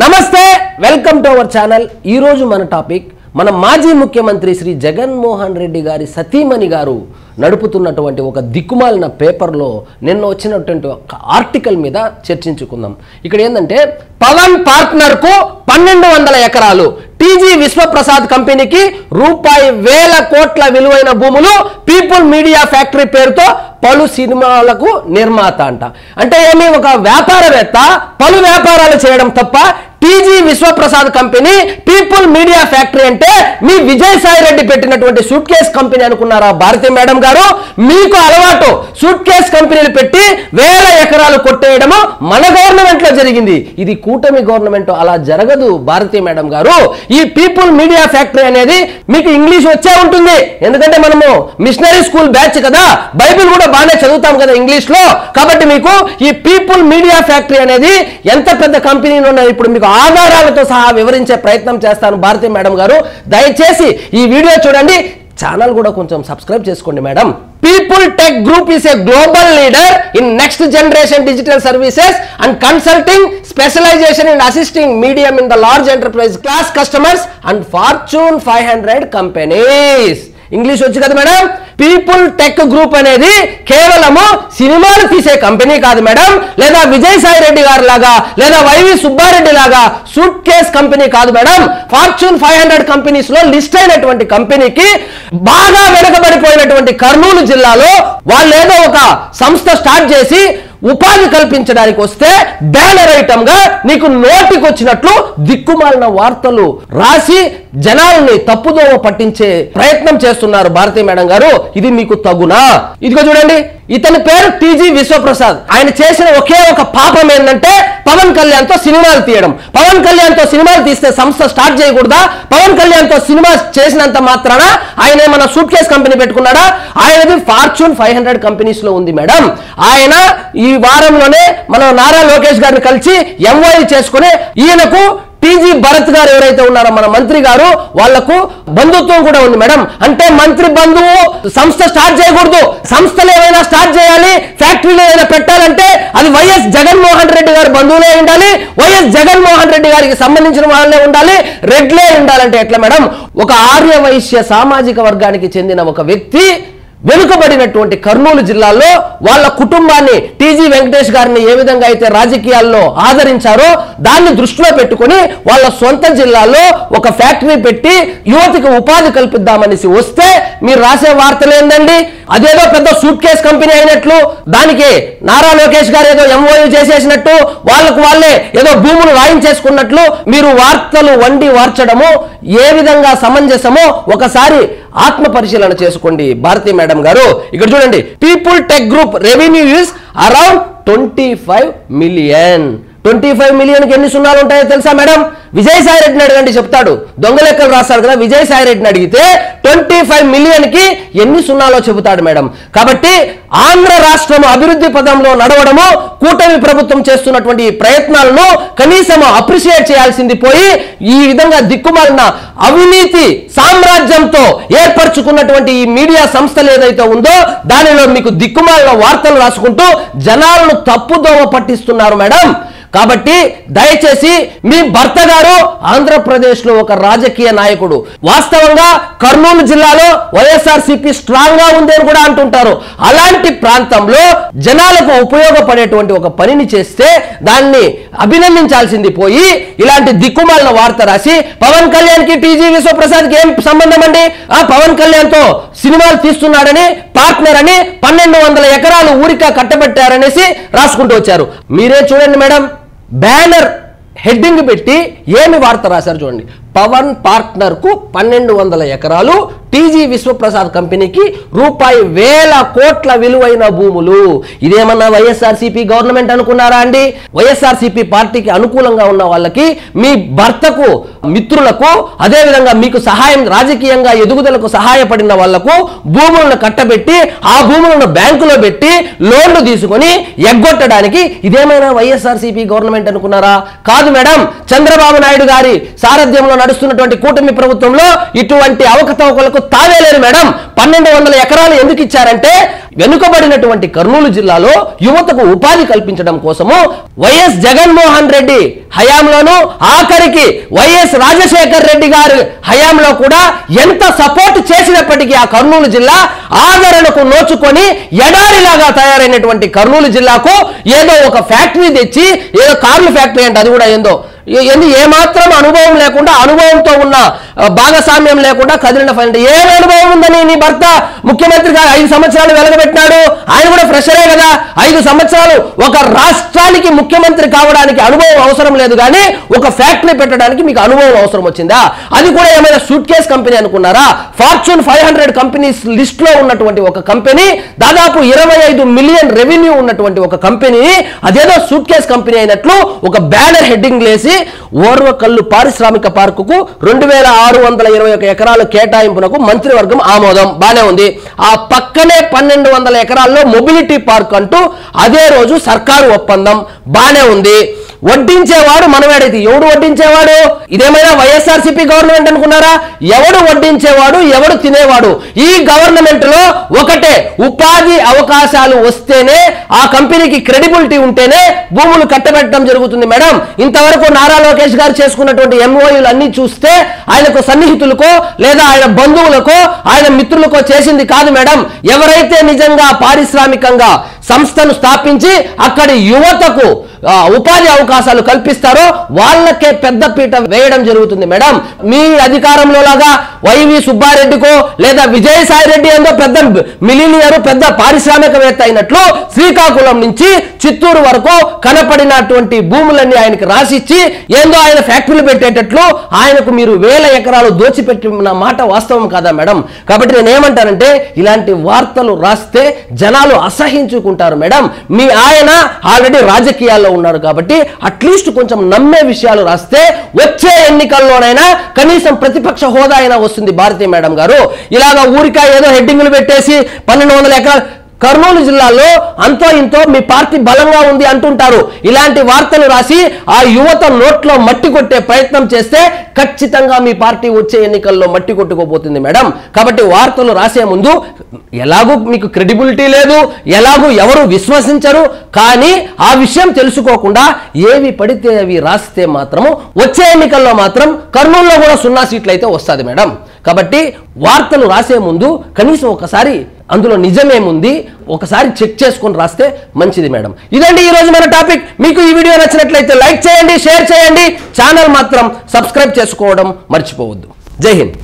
నమస్తే welcome to our channel. ఈ రోజు మన టాపిక్ మన మాజీ ముఖ్యమంత్రి శ్రీ జగన్మోహన్ రెడ్డి గారి సతీమణి గారు నడుపుతున్నటువంటి ఒక దిక్కుమాలిన పేపర్లో నిన్న వచ్చినటువంటి ఒక ఆర్టికల్ మీద చర్చించుకుందాం। ఇక్కడ ఏందంటే పవన్ పార్ట్నర్ కు 1200 ఎకరాలు, టీజీ విశ్వప్రసాద్ కంపెనీకి ₹1000 కోట్ల విలువైన భూములు, పీపుల్ మీడియా ఫ్యాక్టరీ పేరుతో పలు సినిమాలకు నిర్మాత అంట। అంటే ఏమి ఒక వ్యాపారవేత్త పలు వ్యాపారాలు చేయడం తప్ప TG Vishwaprasad company, people media factory అంటే మీ విజయసాయి రెడ్డి పెట్టినటువంటి సూట్ కేస్ కంపెనీ అనుకున్నారా భారతి మేడం గారు? మీకు అలవాటు సూట్ కేస్ కంపెనీలు పెట్టి 1000 ఎకరాలు కొట్టేయడము మన గవర్నమెంట్ లో జరిగింది। ఇది కూటమి గవర్నమెంట్ అలా జరగదు భారతి మేడం గారు। ఈ పీపుల్ మీడియా ఫ్యాక్టరీ అనేది మీకు ఇంగ్లీష్ వచ్చే ఉంటుంది, ఎందుకంటే మనము మిషనరీ స్కూల్ బ్యాచ్ కదా, బైబిల్ కూడా బాగానే చదువుతాం కదా ఇంగ్లీష్ లో। కాబట్టి మీకు ఈ పీపుల్ మీడియా ఫ్యాక్టరీ అనేది ఎంత పెద్ద కంపెనీలు ఉన్నాయి ఇప్పుడు మీకు ఆధారాలతో సహా వివరించే ప్రయత్నం చేస్తాను భారతి మేడం గారు। దయచేసి ఈ వీడియో చూడండి, ఛానల్ కూడా కొంచెం సబ్స్క్రైబ్ చేసుకోండి madam. People tech group is a global leader in next generation digital services and consulting, specialization in assisting medium in the large enterprise class customers and Fortune 500 companies। English వచ్చి కదా madam. People tech group అనేది కేవలము సినిమాలు తీసే company కాదు madam, లేదా విజయసాయి రెడ్డి గారు లాగా లేదా వైవి సుబ్బారెడ్డి లాగా సూట్ కేస్ కంపెనీ కాదు మేడం। ఫార్చ్యూన్ 500 కంపెనీస్ లో లిస్ట్ అయినటువంటి కంపెనీకి బాగా వెనకబడిపోయినటువంటి కర్నూలు జిల్లాలో వాళ్ళు ఏదో ఒక సంస్థ స్టార్ట్ చేసి ఉపాధి కల్పించడానికి వస్తే బ్యానర్ ఐటమ్ గా నీకు నోటికి వచ్చినట్లు దిక్కుమాలిన వార్తలు రాసి జనాల్ని తప్పుదోవ పట్టించే ప్రయత్నం చేస్తున్నారు భారతి మేడం గారు। ఇది మీకు తగునా? ఇదిగో చూడండి, ఇతని పేరు టీజీ విశ్వప్రసాద్। ఆయన చేసిన ఒకే ఒక పాపం ఏంటంటే పవన్ కళ్యాణ్ తో సినిమాలు తీయడం। పవన్ కళ్యాణ్ తో సినిమాలు తీస్తే సంస్థ స్టార్ట్ చేయకూడదా? పవన్ కళ్యాణ్ తో సినిమా చేసినంత మాత్రాన ఆయన ఏమన్నా సూట్ కేస్ కంపెనీ పెట్టుకున్నాడా? ఆయనది ఫార్చ్యూన్ 500 కంపెనీస్ లో ఉంది మేడం। ఆయన ఈ వారంలోనే మనం నారా లోకేష్ గారిని కలిసి ఎంఓయూ చేసుకుని ఈయనకు టీజీ భరత్ గారు ఎవరైతే ఉన్నారో మన మంత్రి గారు వాళ్లకు బంధుత్వం కూడా ఉంది మేడం। అంటే మంత్రి బంధువు సంస్థ స్టార్ట్ చేయకూడదు, సంస్థలు ఏమైనా స్టార్ట్ చేయాలి, ఫ్యాక్టరీలు ఏమైనా పెట్టాలంటే అది వైఎస్ జగన్మోహన్ రెడ్డి గారి బంధువులే ఉండాలి, వైఎస్ జగన్మోహన్ రెడ్డి గారికి సంబంధించిన వాళ్ళే ఉండాలి, రెడ్లే ఉండాలంటే ఎట్లా మేడం? ఒక ఆర్య వైశ్య సామాజిక వర్గానికి చెందిన ఒక వ్యక్తి వెనుకబడినటువంటి కర్నూలు జిల్లాలో వాళ్ళ కుటుంబాన్ని టీజీ వెంకటేష్ గారిని ఏ విధంగా అయితే రాజకీయాల్లో ఆదరించారో దాన్ని దృష్టిలో పెట్టుకుని వాళ్ళ సొంత జిల్లాలో ఒక ఫ్యాక్టరీ పెట్టి యువతికి ఉపాధి కల్పిద్దామనేసి వస్తే మీరు రాసే వార్తలు ఏందండి? అదేదో పెద్ద సూట్ కేస్ కంపెనీ అయినట్లు, దానికి నారా లోకేష్ గారు ఏదో ఎంఓయూ చేసేసినట్టు, వాళ్ళకు వాళ్ళే ఏదో భూములు రాయించేసుకున్నట్లు మీరు వార్తలు వండి వార్చడము ఏ విధంగా సమంజసమో ఒకసారి ఆత్మ పరిశీలన చేసుకోండి భారతి మేడం గారు। ఇక్కడ చూడండి, people tech group revenue is around 25 million. 25 మిలియన్కి ఎన్ని సున్నాలు ఉంటాయో తెలుసా మేడం? విజయసాయి రెడ్డిని అడగండి చెప్తాడు, దొంగ లెక్కలు రాస్తాడు కదా, విజయసాయి రెడ్డిని అడిగితే 25 మిలియన్ కి ఎన్ని సున్నాలో చెబుతాడు మేడం। కాబట్టి ఆంధ్ర రాష్ట్రం అభివృద్ధి పదంలో నడవడము కూటమి ప్రభుత్వం చేస్తున్నటువంటి ప్రయత్నాలను కనీసం అప్రిషియేట్ చేయాల్సింది పోయి ఈ విధంగా దిక్కుమాలిన అవినీతి సామ్రాజ్యంతో ఏర్పరచుకున్నటువంటి ఈ మీడియా సంస్థలు ఏదైతే ఉందో దానిలో మీకు దిక్కుమాలిన వార్తలు రాసుకుంటూ జనాలను తప్పుదోవ పట్టిస్తున్నారు మేడం। కాబట్టి దయచేసి మీ భర్త గారు ఆంధ్రప్రదేశ్ లో ఒక రాజకీయ నాయకుడు, వాస్తవంగా కర్నూలు జిల్లాలో వైఎస్ఆర్సీపీ స్ట్రాంగ్ గా ఉంది అని కూడా అంటుంటారు। అలాంటి ప్రాంతంలో జనాలకు ఉపయోగపడేటువంటి ఒక పనిని చేస్తే దాన్ని అభినందించాల్సింది పోయి ఇలాంటి దిక్కుమాలిన వార్త రాసి పవన్ కళ్యాణ్ కి టీజీ విశ్వప్రసాద్ కి ఏం సంబంధం అండి? పవన్ కళ్యాణ్ తో సినిమాలు తీస్తున్నాడని, పార్ట్నర్ అని 1200 ఎకరాలు ఊరిక కట్టబెట్టారనేసి రాసుకుంటూ వచ్చారు। మీరే చూడండి మేడం, బ్యానర్ హెడ్డింగ్ పెట్టి ఏమి వార్త రాశారు చూడండి, పవన్ పార్ట్నర్ కు 1200 ఎకరాలు, టీజీ విశ్వప్రసాద్ కంపెనీకి ₹1000 కోట్ల విలువైన భూములు। ఇదేమన్నా వైఎస్ఆర్సీపీ గవర్నమెంట్ అనుకున్నారా అండి? వైఎస్ఆర్సీపీ పార్టీకి అనుకూలంగా ఉన్న వాళ్ళకి, మీ భర్తకు మిత్రులకు, అదేవిధంగా మీకు సహాయం రాజకీయంగా ఎదుగుదలకు సహాయపడిన వాళ్లకు భూములను కట్టబెట్టి ఆ భూములను బ్యాంకులో పెట్టి లోన్లు తీసుకొని ఎగ్గొట్టడానికి ఇదేమైనా వైఎస్ఆర్సీపీ గవర్నమెంట్ అనుకున్నారా? కాదు మేడం। చంద్రబాబు నాయుడు గారి సారథ్యంలో నడుస్తున్నటువంటి కూటమి ప్రభుత్వంలో ఇటువంటి అవకతవకలకు తావేలేరు మేడం. 1200 ఎకరాలు ఎందుకు ఇచ్చారంటే వెనుకబడినటువంటి కర్నూలు జిల్లాలో యువతకు ఉపాధి కల్పించడం కోసము వైఎస్ జగన్మోహన్ రెడ్డి హయాంలోను, ఆఖరికి వైఎస్ రాజశేఖర్ రెడ్డి గారి హయాంలో కూడా ఎంత సపోర్ట్ చేసినప్పటికీ ఆ కర్నూలు జిల్లా ఆదరణకు నోచుకొని ఎడారిలాగా తయారైనటువంటి కర్నూలు జిల్లాకు ఏదో ఒక ఫ్యాక్టరీ తెచ్చి, ఏదో కార్ల ఫ్యాక్టరీ అంటే అది కూడా ఏందో ఏమాత్రం అనుభవం లేకుండా, అనుభవంతో ఉన్న భాగస్వామ్యం లేకుండా కదిలిన ఫైల్. ఏం అనుభవం ఉందని నీ భర్త ముఖ్యమంత్రి గారు 5 సంవత్సరాలు వెలగబెట్టినాడు. ఆయన కూడా ఫ్రెషరే కదా. 5 సంవత్సరాలు ఒక రాష్ట్రానికి ముఖ్యమంత్రి కావడానికి అనుభవం అవసరం లేదు, కానీ ఒక ఫ్యాక్టరీ పెట్టడానికి మీకు అనుభవం అవసరం వచ్చిందా? అది కూడా ఏమైనా సూట్ కేస్ కంపెనీ అనుకున్నారా? ఫార్చ్యూన్ 500 కంపెనీస్ లిస్ట్ లో ఉన్నటువంటి ఒక కంపెనీ, దాదాపు 25 మిలియన్ రెవెన్యూ ఉన్నటువంటి ఒక కంపెనీ, అదేదో సూట్ కేస్ కంపెనీ అయినట్లు ఒక బ్యానర్ హెడ్డింగ్ లేసి ఓర్వకల్లు పారిశ్రామిక పార్కుకు 2621 ఎకరాల కేటాయింపునకు మంత్రివర్గం ఆమోదం. బానే ఉంది. ఆ పక్కనే 1200 ఎకరాల్లో మొబిలిటీ పార్క్ అంటూ అదే రోజు సర్కారు ఒప్పందం. బానే ఉంది. వడ్డించేవాడు మనవాడైతే ఎవడు వడ్డించేవాడు? ఇదేమైనా వైఎస్ఆర్సీపీ గవర్నమెంట్ అనుకున్నారా? ఎవడు వడ్డించేవాడు, ఎవడు తినేవాడు? ఈ గవర్నమెంట్ లో ఒకటే, ఉపాధి అవకాశాలు వస్తేనే, ఆ కంపెనీకి క్రెడిబిలిటీ ఉంటేనే భూములు కట్టబెట్టడం జరుగుతుంది మేడం. ఇంతవరకు నారా లోకేష్ గారు చేసుకున్నటువంటి ఎంఓయూలు అన్ని చూస్తే ఆయనకు సన్నిహితులకో లేదా ఆయన బంధువులకో ఆయన మిత్రులకో చేసింది కాదు మేడం. ఎవరైతే నిజంగా పారిశ్రామికంగా సంస్థను స్థాపించి అక్కడి యువతకు ఉపాధి అవకాశాలు కల్పిస్తారో వాళ్ళకే పెద్ద పీట వేయడం జరుగుతుంది మేడం. మీ అధికారంలో లాగా వైవి సుబ్బారెడ్డికో లేదా విజయసాయి రెడ్డి ఏందో పెద్ద మిలినియర్, పెద్ద పారిశ్రామికవేత్త అయినట్లు శ్రీకాకుళం నుంచి చిత్తూరు వరకు కనపడినటువంటి భూములన్నీ ఆయనకి రాసిచ్చి ఏందో ఆయన ఫ్యాక్టరీలు పెట్టేటట్లు ఆయనకు మీరు 1000 ఎకరాలు దోచిపెట్టిన మాట వాస్తవం కాదా మేడం? కాబట్టి నేనేమంటానంటే ఇలాంటి వార్తలు రాస్తే జనాలు అసహించుకుంటారు మేడం. మీ ఆయన ఆల్రెడీ రాజకీయాల్లో ఉన్నారు కాబట్టి అట్లీస్ట్ కొంచెం నమ్మే విషయాలు రాస్తే వచ్చే ఎన్నికల్లోనైనా కనీసం ప్రతిపక్ష హోదా అయినా వస్తుంది భారతీ మేడం గారు. ఇలాగా ఊరికా ఏదో హెడ్డింగ్లు పెట్టేసి 1200 ఎకరాలు కర్నూలు జిల్లాలో అంతో ఇంతో మీ పార్టీ బలంగా ఉంది అంటుంటారు. ఇలాంటి వార్తలు రాసి ఆ యువత నోట్లో మట్టి కొట్టే ప్రయత్నం చేస్తే ఖచ్చితంగా మీ పార్టీ వచ్చే ఎన్నికల్లో మట్టి కొట్టుకోబోతుంది మేడం. కాబట్టి వార్తలు రాసే ముందు ఎలాగూ మీకు క్రెడిబిలిటీ లేదు, ఎలాగూ ఎవరు విశ్వసించరు, కానీ ఆ విషయం తెలుసుకోకుండా ఏవి పడితే అవి రాస్తే మాత్రము వచ్చే ఎన్నికల్లో మాత్రం కర్నూలులో కూడా 0 సీట్లు అయితే వస్తుంది మేడం. కాబట్టి వార్తలు రాసే ముందు కనీసం ఒకసారి అందులో నిజమేముంది ఒకసారి చెక్ చేసుకొని రాస్తే మంచిది మేడం. ఇదండి ఈరోజు మన టాపిక్. మీకు ఈ వీడియో నచ్చినట్లయితే లైక్ చేయండి, షేర్ చేయండి, ఛానల్ మాత్రం సబ్స్క్రైబ్ చేసుకోవడం మర్చిపోవద్దు. జై హింద్.